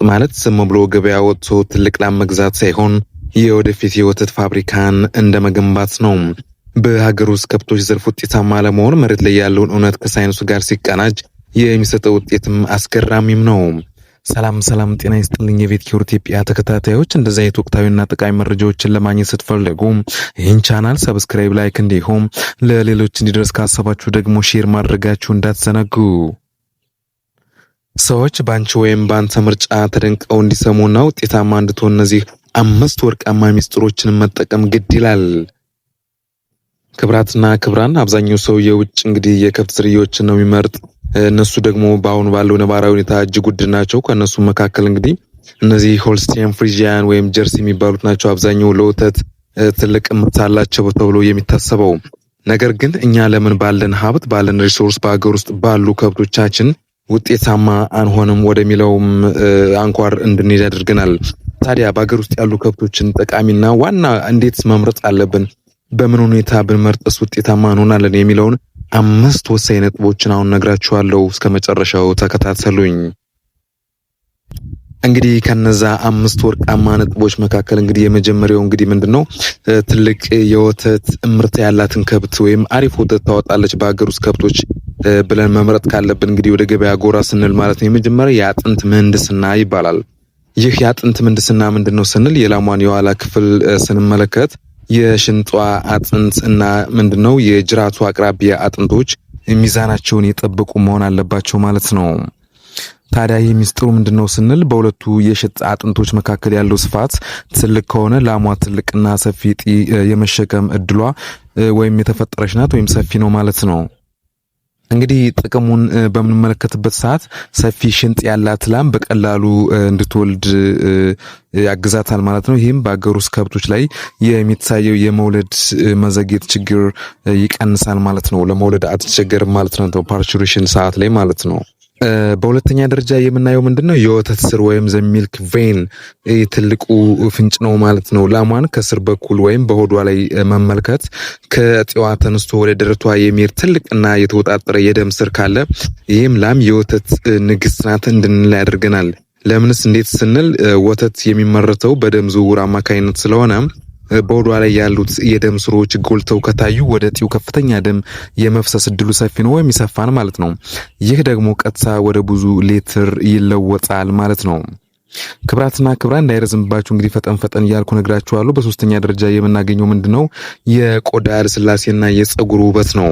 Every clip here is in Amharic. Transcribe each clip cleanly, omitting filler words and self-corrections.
ማለት ዝም ብሎ ገበያ ወጥቶ ትልቅ ላም መግዛት ሳይሆን የወደፊት የወተት ፋብሪካን እንደመገንባት ነው። በሀገር ውስጥ ከብቶች ዘርፍ ውጤታማ ለመሆን መሬት ላይ ያለውን እውነት ከሳይንሱ ጋር ሲቀናጅ የሚሰጠው ውጤትም አስገራሚም ነው። ሰላም ጤና ይስጥልኝ የቤት ኪውር ኢትዮጵያ ተከታታዮች፣ እንደዚህ አይነት ወቅታዊና ጠቃሚ መረጃዎችን ለማግኘት ስትፈልጉ ይህን ቻናል ሰብስክራይብ፣ ላይክ እንዲሁም ለሌሎች እንዲደርስ ካሰባችሁ ደግሞ ሼር ማድረጋችሁ እንዳትዘነጉ። ሰዎች ባንቺ ወይም ባንተ ምርጫ ተደንቀው እንዲሰሙና ውጤታማ እንድትሆን እነዚህ 5 ወርቃማ ሚስጥሮችን መጠቀም ግድ ይላል። ክብራትና ክብራን፣ አብዛኛው ሰው የውጭ እንግዲህ የከብት ዝርያዎችን ነው የሚመርጥ። እነሱ ደግሞ በአሁኑ ባለው ነባራዊ ሁኔታ እጅግ ውድ ናቸው። ከነሱ መካከል እንግዲህ እነዚህ ሆልስቲያን ፍሪጂያን ወይም ጀርሲ የሚባሉት ናቸው አብዛኛው ለወተት ትልቅ ምርት አላቸው ተብሎ የሚታሰበው። ነገር ግን እኛ ለምን ባለን ሀብት ባለን ሪሶርስ በአገር ውስጥ ባሉ ከብቶቻችን ውጤታማ አንሆንም ወደሚለውም አንኳር እንድንሄድ ያደርገናል። ታዲያ በአገር ውስጥ ያሉ ከብቶችን ጠቃሚና ዋና እንዴት መምረጥ አለብን፣ በምን ሁኔታ ብንመርጥስ ውጤታማ እንሆናለን የሚለውን 5 ወሳኝ ነጥቦችን አሁን ነግራችኋለሁ። እስከ መጨረሻው ተከታተሉኝ። እንግዲህ ከነዛ 5 ወርቃማ ነጥቦች መካከል እንግዲህ የመጀመሪያው እንግዲህ ምንድነው ትልቅ የወተት ምርት ያላትን ከብት ወይም አሪፍ ወተት ታወጣለች በአገር ውስጥ ከብቶች ብለን መምረጥ ካለብን እንግዲህ ወደ ገበያ ጎራ ስንል ማለት ነው የመጀመሪያው የአጥንት ምህንድስና ይባላል። ይህ የአጥንት ምህንድስና ምንድነው ስንል የላሟን የኋላ ክፍል ስንመለከት የሽንጧ አጥንት እና ምንድነው የጅራቱ አቅራቢያ አጥንቶች ሚዛናቸውን የጠበቁ መሆን አለባቸው ማለት ነው። ታዲያ ይህ ሚስጥሩ ምንድነው ስንል በሁለቱ የሽጥ አጥንቶች መካከል ያለው ስፋት ትልቅ ከሆነ ላሟ ትልቅና ሰፊ ጢ የመሸከም እድሏ ወይም የተፈጠረች ናት ወይም ሰፊ ነው ማለት ነው። እንግዲህ ጥቅሙን በምንመለከትበት ሰዓት ሰፊ ሽንጥ ያላት ላም በቀላሉ እንድትወልድ ያግዛታል ማለት ነው። ይህም በአገር ውስጥ ከብቶች ላይ የሚታየው የመውለድ መዘግየት ችግር ይቀንሳል ማለት ነው። ለመውለድ አትቸገርም ማለት ነው ፓርቹሬሽን ሰዓት ላይ ማለት ነው። በሁለተኛ ደረጃ የምናየው ምንድነው የወተት ስር ወይም ዘ ሚልክ ቬን ትልቁ ፍንጭ ነው ማለት ነው። ላሟን ከስር በኩል ወይም በሆዷ ላይ መመልከት ከጢዋ ተነስቶ ወደ ደረቷ የሚሄድ ትልቅና የተወጣጠረ የደም ስር ካለ ይህም ላም የወተት ንግስት ናት እንድንል ያደርገናል። ለምንስ እንዴት ስንል ወተት የሚመረተው በደም ዝውውር አማካኝነት ስለሆነ በሆዷ ላይ ያሉት የደም ስሮች ጎልተው ከታዩ ወደ ጢው ከፍተኛ ደም የመፍሰስ እድሉ ሰፊ ነው ወይም ይሰፋን ማለት ነው። ይህ ደግሞ ቀጥታ ወደ ብዙ ሊትር ይለወጣል ማለት ነው። ክብራትና ክብራን እንዳይረዝምባችሁ እንግዲህ ፈጠን እያልኩ ነግራችኋለሁ። በሶስተኛ ደረጃ የምናገኘው ምንድነው የቆዳ ልስላሴና የፀጉር ውበት ነው።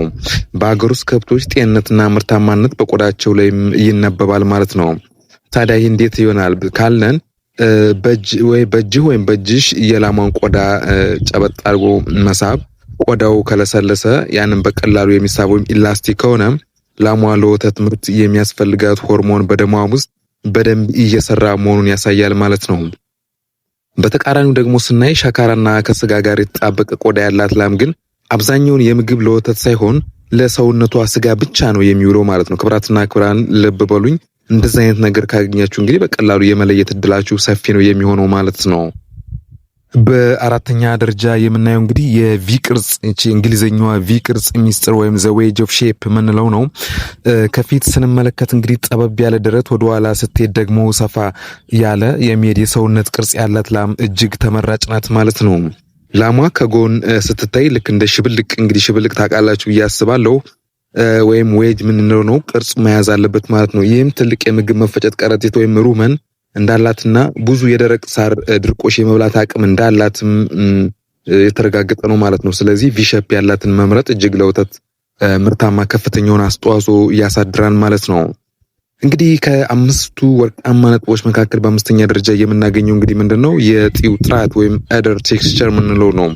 በአገር ውስጥ ከብቶች ጤንነትና ምርታማነት በቆዳቸው ላይ ይነበባል ማለት ነው። ታዲያ ይህ እንዴት ይሆናል ካልነን በእጅህ ወይም በእጅሽ የላሟን ቆዳ ጨበጥ አድርጎ መሳብ፣ ቆዳው ከለሰለሰ ያንን በቀላሉ የሚሳብ ወይም ኢላስቲክ ከሆነ ላሟ ለወተት ምርት የሚያስፈልጋት ሆርሞን በደሟ ውስጥ በደንብ እየሰራ መሆኑን ያሳያል ማለት ነው። በተቃራኒው ደግሞ ስናይ ሸካራና ከስጋ ጋር የተጣበቀ ቆዳ ያላት ላም ግን አብዛኛውን የምግብ ለወተት ሳይሆን ለሰውነቷ ስጋ ብቻ ነው የሚውለው ማለት ነው። ክብራትና ክብራን ልብ በሉኝ። እንደዚህ አይነት ነገር ካገኛችሁ እንግዲህ በቀላሉ የመለየት እድላችሁ ሰፊ ነው የሚሆነው ማለት ነው። በአራተኛ ደረጃ የምናየው እንግዲህ የቪ ቅርጽ እቺ እንግሊዘኛዋ ቪ ቅርጽ ሚስጥር ወይም ዘ ዌጅ ኦፍ ሼፕ ምንለው ነው። ከፊት ስንመለከት እንግዲህ ጠበብ ያለ ደረት፣ ወደ ኋላ ስትሄድ ደግሞ ሰፋ ያለ የሚሄድ የሰውነት ቅርጽ ያላት ላም እጅግ ተመራጭ ናት ማለት ነው። ላሟ ከጎን ስትታይ ልክ እንደ ሽብልቅ እንግዲህ ሽብልቅ ታውቃላችሁ እያስባለሁ ወይም ዌጅ ምንለው ነው ቅርጽ መያዝ አለበት ማለት ነው። ይህም ትልቅ የምግብ መፈጨት ከረጢት ወይም ሩመን እንዳላትና ብዙ የደረቅ ሳር ድርቆሽ የመብላት አቅም እንዳላትም የተረጋገጠ ነው ማለት ነው። ስለዚህ ቪሸፕ ያላትን መምረጥ እጅግ ለወተት ምርታማ ከፍተኛውን አስተዋጽኦ ያሳድራል ማለት ነው። እንግዲህ ከ5ቱ ወርቃማ ነጥቦች መካከል በአምስተኛ ደረጃ የምናገኘው እንግዲህ ምንድነው የጢው ጥራት ወይም አደር ቴክስቸር ምንለው ነው።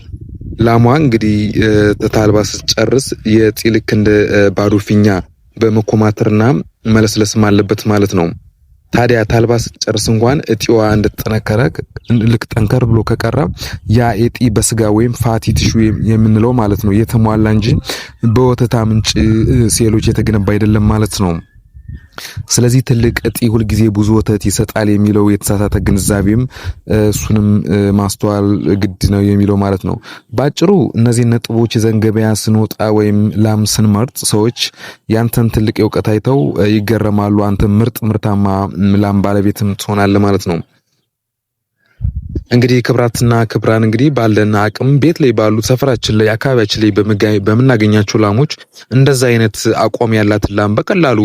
ላሟ እንግዲህ ተታልባ ስትጨርስ የጢ ልክ እንደ ባዶ ፊኛ በመኮማተርና መለስለስም አለበት ማለት ነው። ታዲያ ታልባ ስትጨርስ እንኳን እጢዋ እንደተጠነከረ ልክ ጠንከር ብሎ ከቀረ ያ እጢ በስጋ ወይም ፋቲ ቲሹ የምንለው ማለት ነው የተሟላ እንጂ በወተት ምንጭ ሴሎች የተገነባ አይደለም ማለት ነው። ስለዚህ ትልቅ እጢ ሁል ጊዜ ብዙ ወተት ይሰጣል የሚለው የተሳሳተ ግንዛቤም እሱንም ማስተዋል ግድ ነው የሚለው ማለት ነው። ባጭሩ እነዚህ ነጥቦች ይዘን ገበያ ስንወጣ ወይም ላም ስንመርጥ ሰዎች ያንተን ትልቅ የእውቀት አይተው ይገረማሉ። አንተ ምርታማ ላም ባለቤትም ትሆናለህ ማለት ነው። እንግዲህ ክብራትና ክብራን እንግዲህ ባለን አቅም ቤት ላይ ባሉ ሰፈራችን ላይ አካባቢያችን ላይ በምናገኛቸው ላሞች እንደዛ አይነት አቋም ያላት ላም በቀላሉ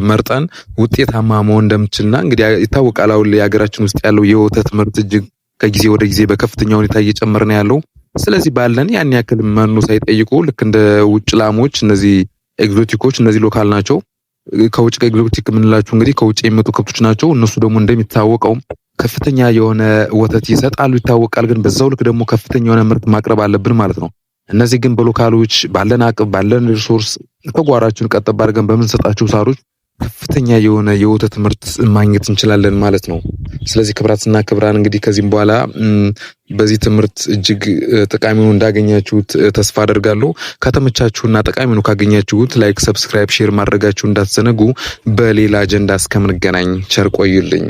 መርጠን ውጤታማ መሆን እንደምችልና እንግዲህ ይታወቃል። አሁን ላይ ሀገራችን ውስጥ ያለው የወተት ምርት እጅግ ከጊዜ ወደ ጊዜ በከፍተኛ ሁኔታ እየጨመረ ነው ያለው። ስለዚህ ባለን ያን ያክል መኖ ሳይጠይቁ ልክ እንደ ውጭ ላሞች እነዚህ ኤግዞቲኮች እነዚህ ሎካል ናቸው። ከውጭ ኤግዞቲክ የምንላቸው እንግዲህ ከውጭ የሚመጡ ከብቶች ናቸው። እነሱ ደግሞ እንደሚታወቀው ከፍተኛ የሆነ ወተት ይሰጣሉ ይታወቃል። ግን በዛው ልክ ደግሞ ከፍተኛ የሆነ ምርት ማቅረብ አለብን ማለት ነው። እነዚህ ግን በሎካሎች ባለን አቅም ባለን ሪሶርስ ከጓራችን ቀጥታ አድርገን በምንሰጣቸው ሳሮች ከፍተኛ የሆነ የወተት ምርት ማግኘት እንችላለን ማለት ነው። ስለዚህ ክብራትና ክብራን እንግዲህ ከዚህም በኋላ በዚህ ትምህርት እጅግ ጠቃሚ ነው እንዳገኛችሁት ተስፋ አደርጋለሁ። ከተመቻችሁና ጠቃሚ ነው ካገኛችሁት ላይክ፣ ሰብስክራይብ፣ ሼር ማድረጋችሁ እንዳትዘነጉ። በሌላ አጀንዳ እስከምንገናኝ ቸር ቆዩልኝ።